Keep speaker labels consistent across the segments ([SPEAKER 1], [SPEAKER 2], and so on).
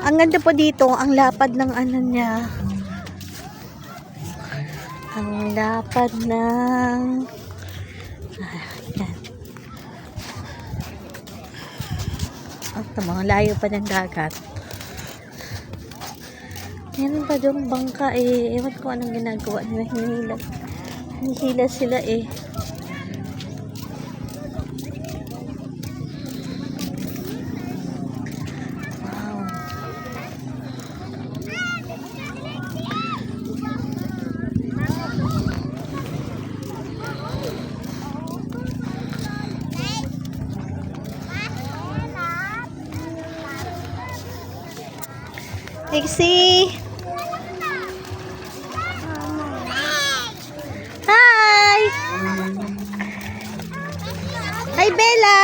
[SPEAKER 1] Ang ganda po dito, ang lapad ng ano niya. Ang lapad ng... Yan. Ito mo, layo pa ng dagat. Yan pa doon bangka eh. Ewan ko anong ginagawa nila. Hinihila sila eh. Pixie! Hi! Hi, Bella!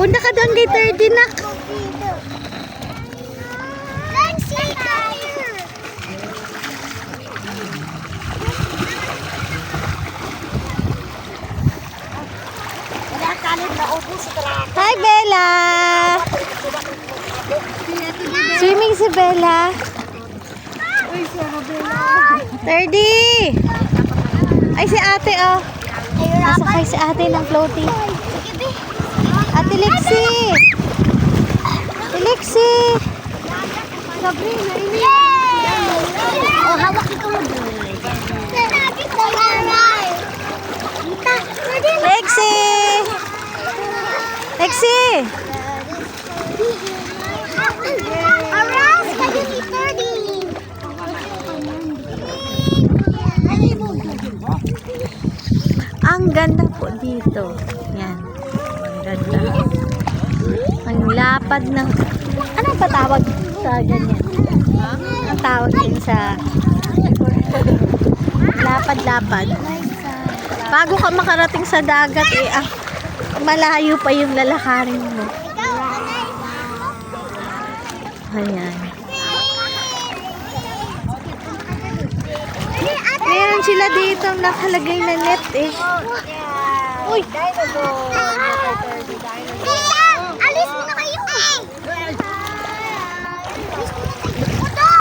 [SPEAKER 1] Punta ka doon kay Terdinak. Hi, Bella! Swimming si Bella. Terdy! Ay, si ate, oh. Nasakay si ate ng floating. Ate Lexi! Ate Lexi! Sabrina, ini.
[SPEAKER 2] Oh, hawak ito mo.
[SPEAKER 1] Lexi! Lexi!
[SPEAKER 2] Aras, kaya si 30.
[SPEAKER 1] Ang ganda po dito. Yan. Ang ganda. Ang lapad ng... Ano ba tawag sa ganyan? Ang tawag din sa... Lapad-lapad. Bago ka makarating sa dagat eh, malayo pa yung lalakarin mo. Ayan. Meron sila dito nakalagay na net eh. Uy!
[SPEAKER 2] Dinosaur.